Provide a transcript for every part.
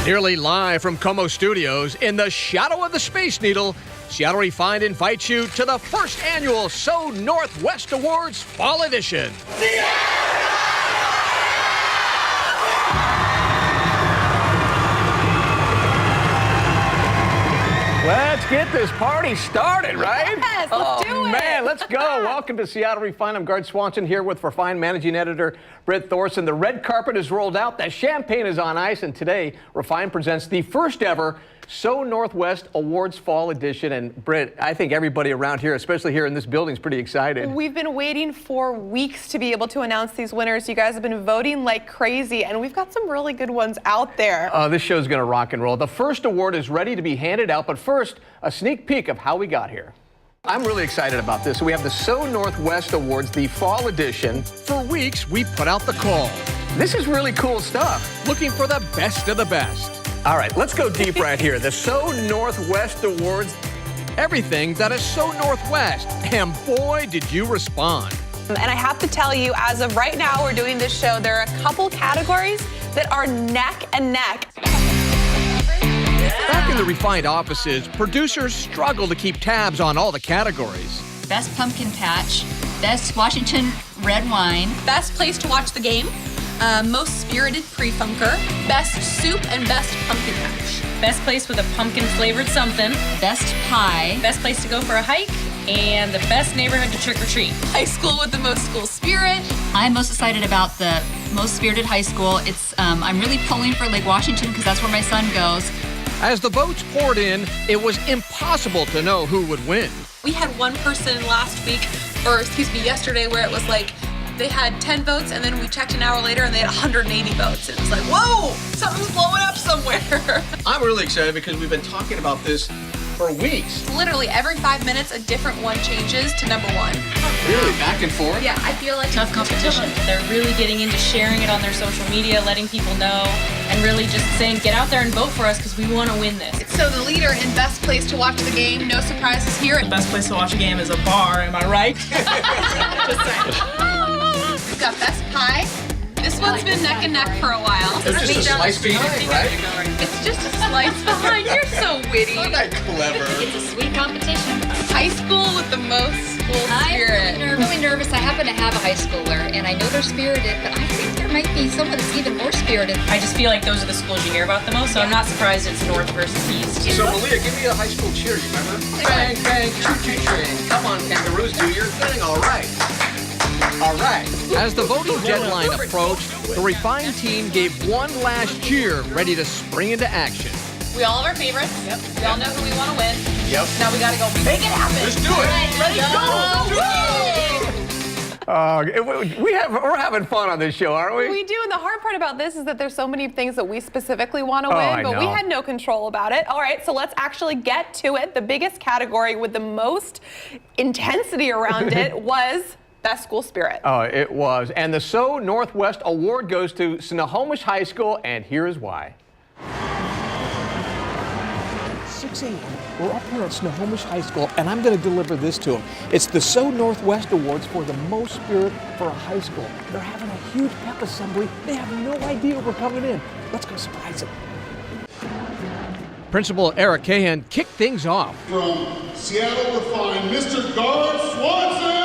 Nearly live from Como Studios in the shadow of the Space Needle, Seattle Refined invites you to the first annual So Northwest Awards Fall Edition. Let's get this party started, right? Yes, let's do it. Man, let's go. Welcome to Seattle Refined. I'm Gard Swanson here with Refined Managing Editor Britt Thorson. The red carpet is rolled out, the champagne is on ice, and today Refined presents the first ever So Northwest Awards Fall Edition. And Britt, I think everybody around here, especially here in this building, is pretty excited. We've been waiting for weeks to be able to announce these winners. You guys have been voting like crazy, and we've got some really good ones out there. This show's going to rock and roll. The first award is ready to be handed out, but first, a sneak peek of how we got here. I'm really excited about this. We have the So Northwest Awards, the Fall Edition. For weeks, we put out the call. This is really cool stuff. Looking for the best of the best. All right, let's go deep right here. The So Northwest Awards, everything that is so Northwest. And boy, did you respond. And I have to tell you, as of right now, we're doing this show, there are a couple categories that are neck and neck. Back in the Refined offices, producers struggle to keep tabs on all the categories. Best pumpkin patch, best Washington red wine, best place to watch the game, most spirited pre-funker, best soup, and best pumpkin patch. Best place with a pumpkin flavored something, best pie, best place to go for a hike, and the best neighborhood to trick or treat. High school with the most school spirit. I'm most excited about the most spirited high school. It's I'm really pulling for Lake Washington because that's where my son goes. As the votes poured in, it was impossible to know who would win. We had one person last week, or excuse me, yesterday, where it was like they had 10 votes, and then we checked an hour later and they had 180 votes. And it was like, whoa, something's blowing up somewhere. I'm really excited because we've been talking about this for weeks. Literally every 5 minutes, a different one changes to number one. Really, back and forth? Yeah, I feel like Tough competition. They're really getting into sharing it on their social media, letting people know, and really just saying, get out there and vote for us because we want to win this. So the leader in best place to watch the game, no surprises here. The best place to watch a game is a bar, am I right? Just saying. We've got best pie. This one's been neck and neck for a while. It's just a slice behind, right? It's just a slice behind. You're so witty. Isn't that clever? It's a sweet competition. High school with the most school spirit. I'm really nervous. I happen to have a high schooler, and I know they're spirited, but I think there might be someone that's even more spirited. I just feel like those are the schools you hear about the most, so I'm not surprised it's North versus East. So, Malia, give me a high school cheer, you remember? Bang, bang, choo-choo train. Come on, kangaroos, do your thing, all right. All right. As the voting deadline approached, the Refined team gave one last cheer, ready to spring into action. We all have our favorites. Yep. We all know who we want to win. Yep. Now we got to go make it happen. Let's do it. We're having fun on this show, aren't we? We do, and the hard part about this is that there's so many things that we specifically want to I win, but we know. had no control about it. All right, so let's actually get to it. The biggest category with the most intensity around it was best school spirit. Oh, it was. And the So Northwest Award goes to Snohomish High School, and here is why. 6 a.m. We're up here at Snohomish High School, and I'm going to deliver this to them. It's the So Northwest Awards for the most spirit for a high school. They're having a huge pep assembly. They have no idea we're coming in. Let's go surprise them. Principal Eric Cahan kicked things off. From Seattle Refined, Mr. Gard Swanson!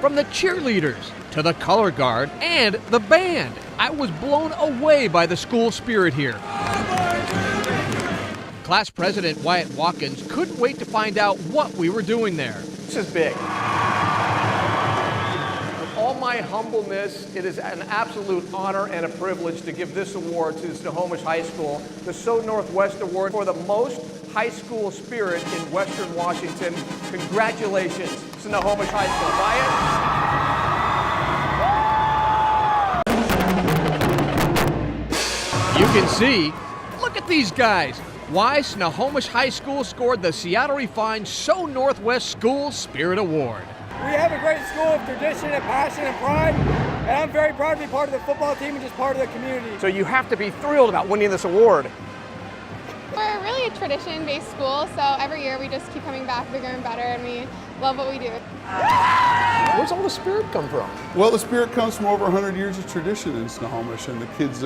From the cheerleaders to the color guard and the band, I was blown away by the school spirit here. Class President Wyatt Watkins couldn't wait to find out what we were doing there. This is big. With all my humbleness, it is an absolute honor and a privilege to give this award to Snohomish High School, the So Northwest Award for the most high school spirit in Western Washington. Congratulations, Snohomish High School. Wyatt? You can see, look at these guys. Why Snohomish High School scored the Seattle Refined So Northwest School Spirit Award. We have a great school of tradition and passion and pride, and I'm very proud to be part of the football team and just part of the community. So you have to be thrilled about winning this award. We're really a tradition-based school, so every year we just keep coming back bigger and better, and we love what we do. Where's all the spirit come from? Well, the spirit comes from over 100 years of tradition in Snohomish, and the kids,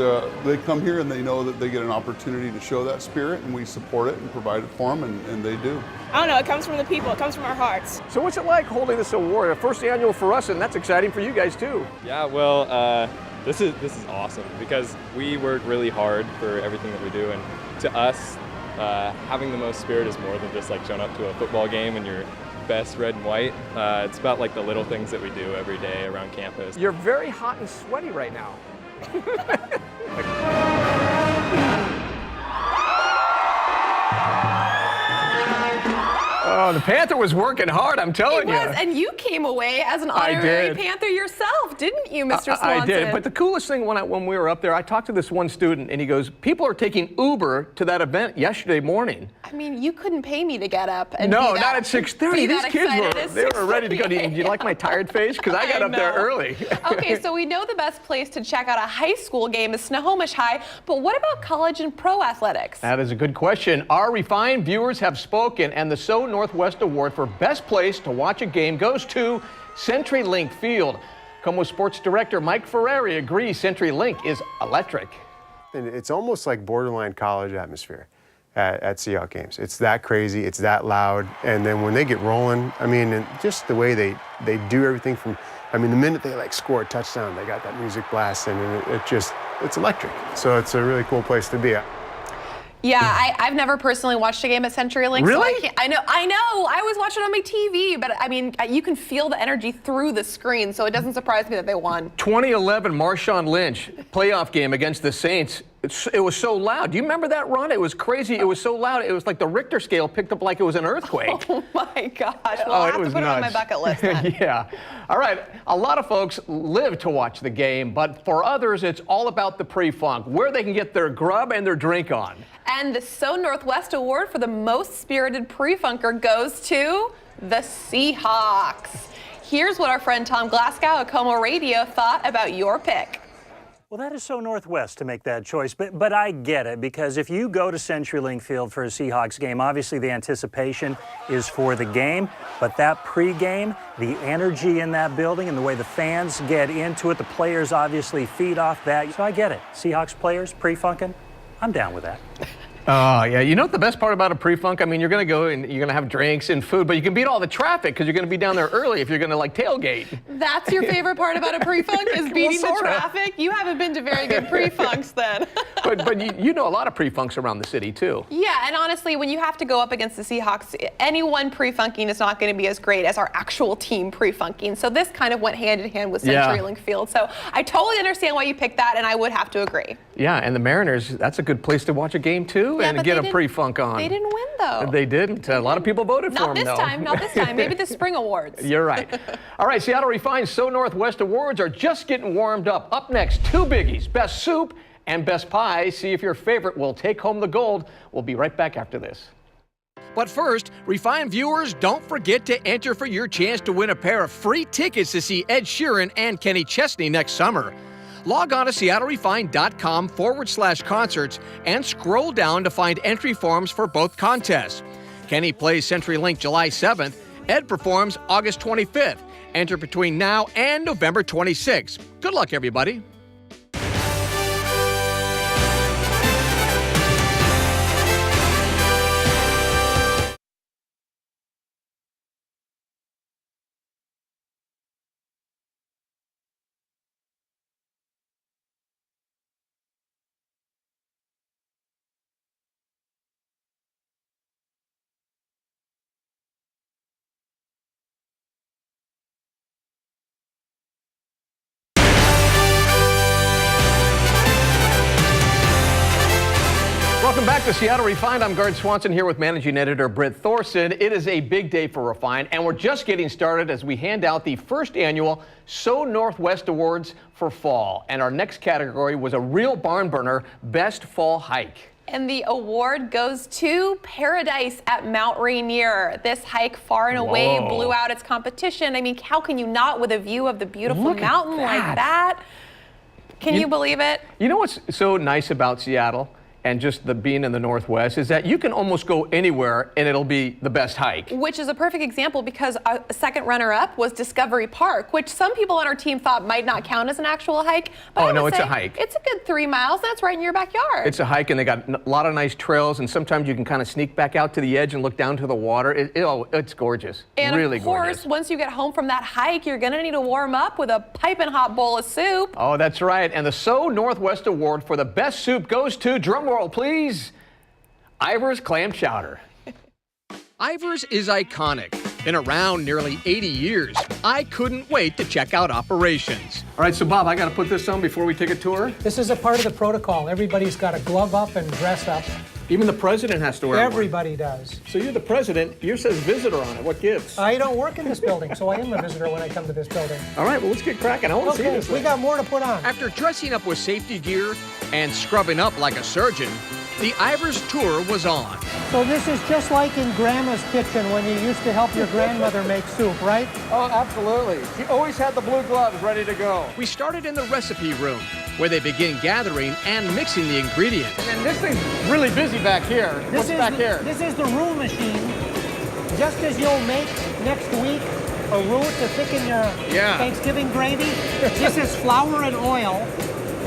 they come here and they know that they get an opportunity to show that spirit, and we support it and provide it for them, and they do. I don't know, it comes from the people, it comes from our hearts. So what's it like holding this award? A first annual for us, and that's exciting for you guys too. Yeah, well, this is awesome because we work really hard for everything that we do, and to us, having the most spirit is more than just like showing up to a football game and your best red and white. It's about like the little things that we do every day around campus. You're very hot and sweaty right now. Oh, the Panther was working hard, I'm telling you. He was, and you came away as an honorary Panther yourself, didn't you, Mr. Swanson? I did, but the coolest thing when we were up there, I talked to this one student, and he goes, people are taking Uber to that event yesterday morning. I mean, you couldn't pay me to get up and No, be not that, at 6:30. These kids they were ready to go. Do you like my tired face? Because I got up there early. Okay, so we know the best place to check out a high school game is Snohomish High, but what about college and pro athletics? That is a good question. Our refined viewers have spoken, and the So Northwest Award for Best Place to Watch a Game goes to CenturyLink Field. Como Sports Director Mike Ferrari agrees CenturyLink is electric. And it's almost like borderline college atmosphere at Seahawks games. It's that crazy, it's that loud, and then when they get rolling, I mean, and just the way they do everything from, I mean, the minute they like score a touchdown, they got that music blasting, and it's electric. So it's a really cool place to be at. Yeah, I've never personally watched a game at CenturyLink. Really? So I know. I always watch it on my TV, but I mean, you can feel the energy through the screen, so it doesn't surprise me that they won. 2011 Marshawn Lynch playoff game against the Saints. It was so loud. Do you remember that run? It was crazy. It was so loud. It was like the Richter scale picked up like it was an earthquake. Oh my gosh. Well, I'll have to put it on my bucket list then. Yeah. All right. A lot of folks live to watch the game, but for others, it's all about the pre-funk, where they can get their grub and their drink on. And the So Northwest Award for the most spirited pre-funker goes to the Seahawks. Here's what our friend Tom Glasgow at Como Radio thought about your pick. Well, that is so Northwest to make that choice, but I get it, because if you go to CenturyLink Field for a Seahawks game, obviously the anticipation is for the game, but that pregame, the energy in that building and the way the fans get into it, the players obviously feed off that. So I get it. Seahawks players, pre-funkin', I'm down with that. Oh, yeah. You know what the best part about a pre-funk? I mean, you're going to go and you're going to have drinks and food, but you can beat all the traffic because you're going to be down there early if you're going to, like, tailgate. That's your favorite part about a pre-funk is beating the traffic? You haven't been to very good pre-funks then. But you know a lot of pre-funks around the city, too. Yeah, and honestly, when you have to go up against the Seahawks, any one pre-funking is not going to be as great as our actual team pre-funking. So this kind of went hand in hand with CenturyLink Field. So I totally understand why you picked that, and I would have to agree. Yeah, and the Mariners, that's a good place to watch a game, too. Yeah, and get a pre-funk on. They didn't win, though. They didn't. A lot of people voted for them, though. Not this time. Maybe the spring awards. You're right. All right, Seattle Refined So Northwest Awards are just getting warmed up. Up next, two biggies, Best Soup and Best Pie. See if your favorite will take home the gold. We'll be right back after this. But first, Refined viewers, don't forget to enter for your chance to win a pair of free tickets to see Ed Sheeran and Kenny Chesney next summer. Log on to SeattleRefined.com/concerts and scroll down to find entry forms for both contests. Kenny plays CenturyLink July 7th. Ed performs August 25th. Enter between now and November 26th. Good luck, everybody. Welcome back to Seattle Refined. I'm Gard Swanson here with Managing Editor Britt Thorson. It is a big day for Refined, and we're just getting started as we hand out the first annual So Northwest Awards for fall. And our next category was a real barn burner, Best Fall Hike. And the award goes to Paradise at Mount Rainier. This hike far and away blew out its competition. I mean, how can you not with a view of the beautiful mountain like that? Can you believe it? You know what's so nice about Seattle? and just the being in the Northwest is that you can almost go anywhere and it'll be the best hike. Which is a perfect example because a second runner-up was Discovery Park, which some people on our team thought might not count as an actual hike. But Oh, I no, would it's a say hike. It's a good 3 miles. That's right in your backyard. It's a hike, and they got a lot of nice trails, and sometimes you can kind of sneak back out to the edge and look down to the water. It's gorgeous. And really of course, gorgeous. once you get home from that hike, you're going to need to warm up with a piping hot bowl of soup. Oh, that's right. And the So Northwest Award for the best soup goes to, drumroll please, Ivar's Clam Chowder. Ivar's is iconic. Been around nearly 80 years. I couldn't wait to check out operations. All right, so Bob, I got to put this on before we take a tour. This is a part of the protocol. Everybody's got to glove up and dress up. Even the president has to wear one. Everybody does. So you're the president. Yours says visitor on it. What gives? I don't work in this building, so I am a visitor when I come to this building. All right, well, let's get cracking. I want to see this. We got more to put on. After dressing up with safety gear and scrubbing up like a surgeon, the Ivar's tour was on. So this is just like in Grandma's kitchen when you used to help your grandmother make soup, right? Oh, absolutely. She always had the blue gloves ready to go. We started in the recipe room, where they begin gathering and mixing the ingredients. And this thing's really busy back here. What's back here? This is the roux machine. Just as you'll make next week a roux to thicken your Thanksgiving gravy, this is flour and oil.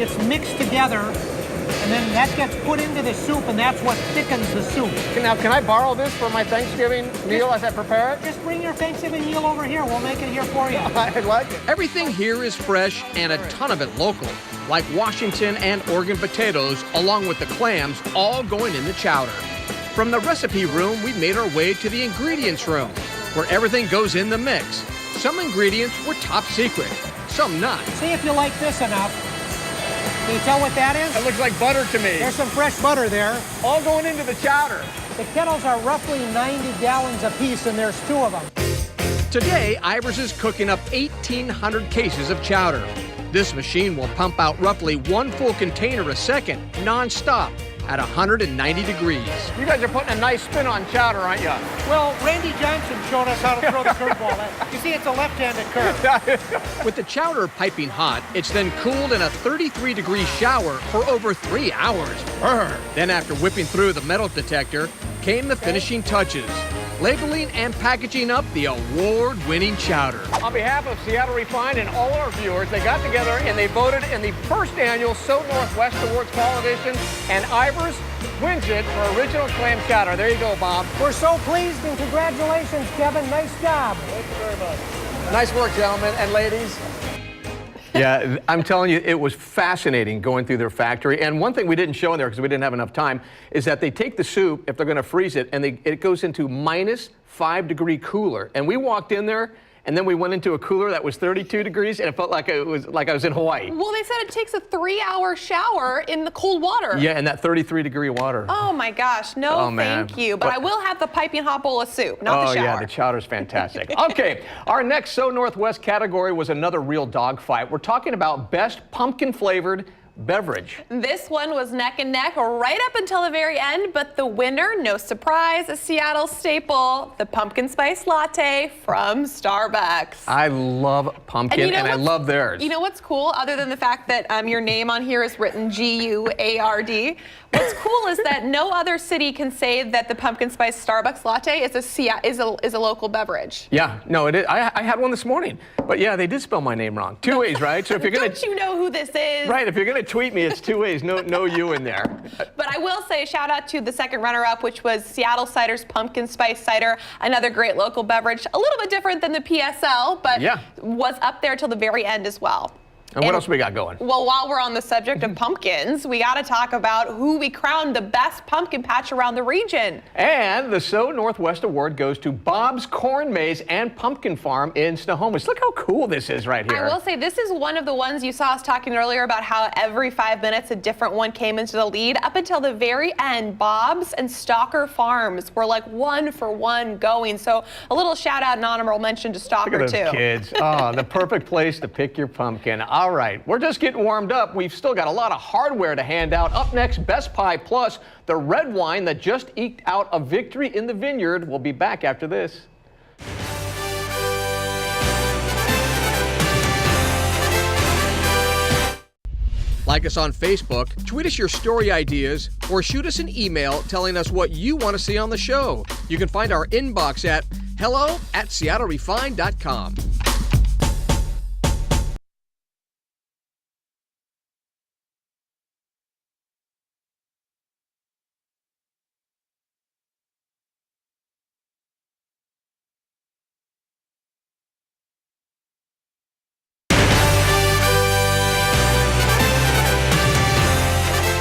It's mixed together, and then that gets put into the soup, and that's what thickens the soup. Now, can I borrow this for my Thanksgiving meal as I prepare it? Just bring your Thanksgiving meal over here. We'll make it here for you. I like it. Everything here is fresh and a ton of it local, like Washington and Oregon potatoes, along with the clams, all going in the chowder. From the recipe room, we made our way to the ingredients room, where everything goes in the mix. Some ingredients were top secret, some not. See if you like this enough. Can you tell what that is? It looks like butter to me. There's some fresh butter there. All going into the chowder. The kettles are roughly 90 gallons apiece, and there's 2 of them. Today, Ivar's is cooking up 1,800 cases of chowder. This machine will pump out roughly 1 full container a second, non-stop, at 190 degrees. You guys are putting a nice spin on chowder, aren't you? Well, Randy Johnson showed us how to throw the curveball. You see, it's a left-handed curve. With the chowder piping hot, it's then cooled in a 33-degree shower for over 3 hours. Then after whipping through the metal detector, came the finishing touches. Labeling and packaging up the award-winning chowder. On behalf of Seattle Refined and all our viewers, they got together and they voted in the first annual So Northwest Awards Fall Edition, and Ivar's wins it for Original Clam Chowder. There you go, Bob. We're so pleased, and congratulations, Kevin. Nice job. Thank you very much. Nice work, gentlemen and ladies. Yeah, I'm telling you, it was fascinating going through their factory. And one thing we didn't show in there because we didn't have enough time is that they take the soup, if they're going to freeze it, and it goes into -5-degree cooler. And we walked in there, and then we went into a cooler that was 32 degrees, and it felt like I was in Hawaii. Well, they said it takes a 3-hour shower in the cold water. Yeah, and that 33-degree water. Oh my gosh, no thank you. But I will have the piping hot bowl of soup, not the shower. Oh yeah, the chowder's fantastic. Okay, our next So Northwest category was another real dogfight. We're talking about best pumpkin-flavored beverage. This one was neck and neck right up until the very end, but the winner, no surprise, a Seattle staple, the pumpkin spice latte from Starbucks. I love pumpkin, and I love theirs. You know what's cool, other than the fact that your name on here is written G-U-A-R-D? What's cool is that no other city can say that the pumpkin spice Starbucks latte is a local beverage. Yeah, no, it is. I had one this morning, but yeah, they did spell my name wrong. 2 ways, right? So if you're gonna, don't you know who this is? Right, if you're gonna tweet me, it's 2 ways. No you in there. But I will say a shout out to the second runner-up, which was Seattle Cider's pumpkin spice cider, another great local beverage, a little bit different than the PSL, but was up there till the very end as well. And what else we got going? Well, while we're on the subject of pumpkins, we got to talk about who we crowned the best pumpkin patch around the region. And the So Northwest Award goes to Bob's Corn Maze and Pumpkin Farm in Snohomish. Look how cool this is right here. I will say this is one of the ones you saw us talking earlier about how every 5 minutes a different one came into the lead. Up until the very end, Bob's and Stalker Farms were like 1 for 1 going. So a little shout out and honorable mention to Stalker Look at those too. Kids. Oh, the perfect place to pick your pumpkin. All right, we're just getting warmed up. We've still got a lot of hardware to hand out. Up next, Best Pie Plus, the red wine that just eked out a victory in the vineyard. We'll be back after this. Like us on Facebook, tweet us your story ideas, or shoot us an email telling us what you want to see on the show. You can find our inbox at hello@seattlerefined.com.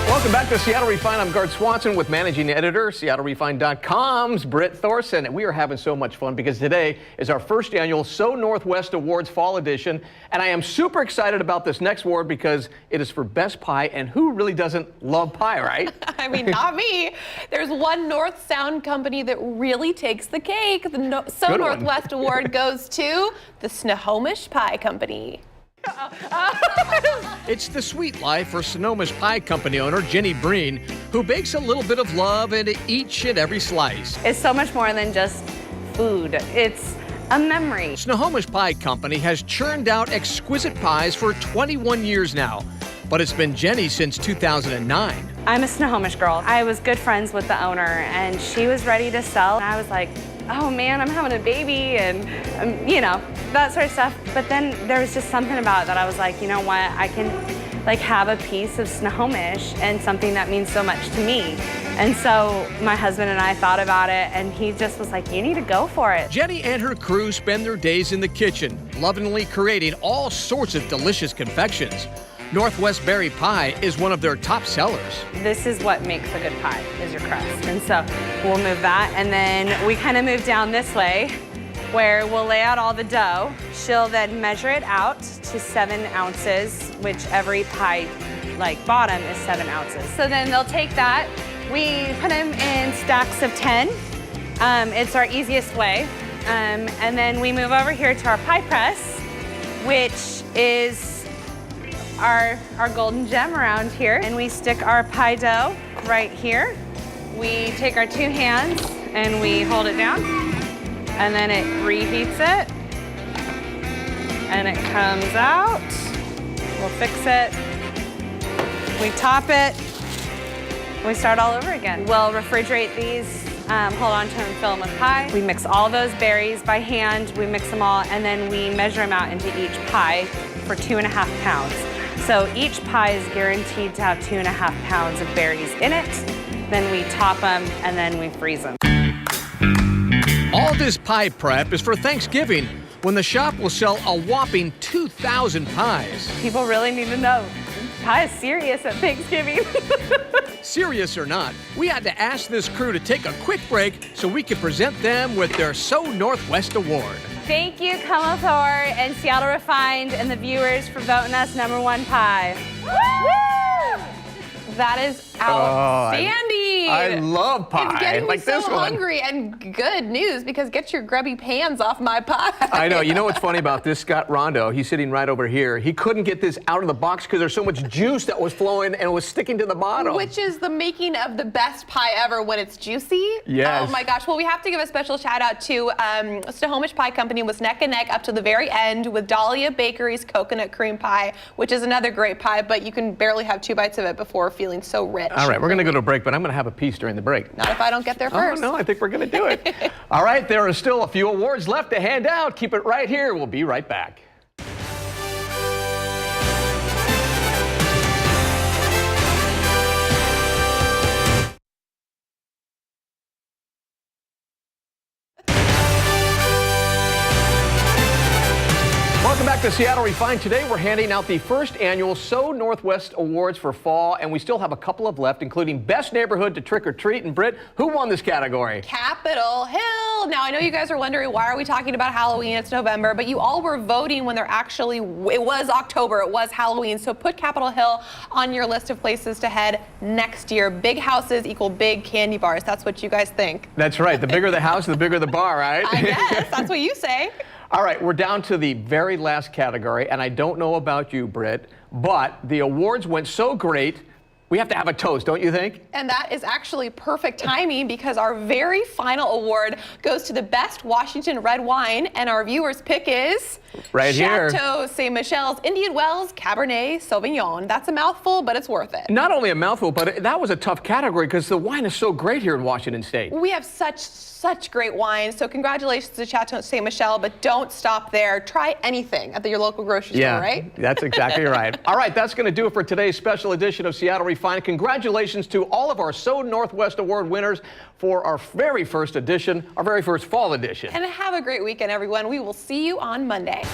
Welcome back to Seattle Refined. I'm Gart Swanson with managing editor, SeattleRefined.com's Britt Thorson. And we are having so much fun because today is our first annual So Northwest Awards Fall Edition. And I am super excited about this next award because it is for Best Pie. And who really doesn't love pie, right? I mean, not me. There's one North Sound company that really takes the cake. The So Northwest Award goes to the Snohomish Pie Company. It's the sweet life for Snohomish Pie Company owner Jenny Breen, who bakes a little bit of love into each and every slice. It's so much more than just food. It's a memory. Snohomish Pie Company has churned out exquisite pies for 21 years now, but it's been Jenny since 2009. I'm a Snohomish girl. I was good friends with the owner, and she was ready to sell. And I was like, oh man, I'm having a baby, and you know, that sort of stuff. But then there was just something about it that I was like, you know what, I can like have a piece of Snohomish and something that means so much to me. And so my husband and I thought about it, and he just was like, you need to go for it. Jenny and her crew spend their days in the kitchen, lovingly creating all sorts of delicious confections. Northwest Berry Pie is one of their top sellers. This is what makes a good pie, is your crust. And so we'll move that, and then we kind of move down this way where we'll lay out all the dough. She'll then measure it out to 7 ounces, which every pie bottom is 7 ounces. So then they'll take that, we put them in stacks of 10. It's our easiest way. And then we move over here to our pie press, which is our golden gem around here, and we stick our pie dough right here. We take our 2 hands and we hold it down, and then it reheats it, and it comes out. We'll fix it. We top it. We start all over again. We'll refrigerate these, hold on to them, fill them with pie. We mix all those berries by hand. We mix them all, and then we measure them out into each pie for 2.5 pounds. So each pie is guaranteed to have 2.5 pounds of berries in it. Then we top them, and then we freeze them. All this pie prep is for Thanksgiving, when the shop will sell a whopping 2,000 pies. People really need to know, pie is serious at Thanksgiving. Serious or not, we had to ask this crew to take a quick break so we could present them with their So Northwest Award. Thank you, Commodore and Seattle Refined and the viewers for voting us #1 pie. Woo! That is outstanding. I love pie. It's getting me like so this one. hungry, and good news because get your grubby hands off my pie. I know. You know what's funny about this? Scott Rondo, he's sitting right over here. He couldn't get this out of the box because there's so much juice that was flowing and was sticking to the bottom. Which is the making of the best pie ever when it's juicy. Yes. Oh my gosh. Well, we have to give a special shout out to Snohomish Pie Company was neck and neck up to the very end with Dahlia Bakery's coconut cream pie, which is another great pie, but you can barely have 2 bites of it before feeling so rich. All right, we're going to go to a break, but I'm going to have a piece during the break. Not if I don't get there first. Oh, no, I think we're going to do it. All right, there are still a few awards left to hand out. Keep it right here. We'll be right back. Welcome back to Seattle Refined. Today we're handing out the first annual So Northwest Awards for fall, and we still have a couple of left, including Best Neighborhood to Trick or Treat. And Britt, who won this category? Capitol Hill. Now, I know you guys are wondering, why are we talking about Halloween? It's November, but you all were voting when it was October. It was Halloween. So put Capitol Hill on your list of places to head next year. Big houses equal big candy bars. That's what you guys think. That's right. The bigger the house, the bigger the bar, right? I guess. That's what you say. All right, we're down to the very last category, and I don't know about you, Britt, but the awards went so great We have to have a toast, don't you think? And that is actually perfect timing because our very final award goes to the best Washington red wine, and our viewer's pick is right here. Chateau Ste. Michelle's Indian Wells Cabernet Sauvignon. That's a mouthful, but it's worth it. Not only a mouthful, but that was a tough category because the wine is so great here in Washington State. We have such great wine, so congratulations to Chateau Ste. Michelle, but don't stop there. Try anything at your local grocery store, right? That's exactly right. All right, that's going to do it for today's special edition of Seattle Refined. Congratulations to all of our SO Northwest Award winners for our very first edition, our very first fall edition. And have a great weekend, everyone. We will see you on Monday.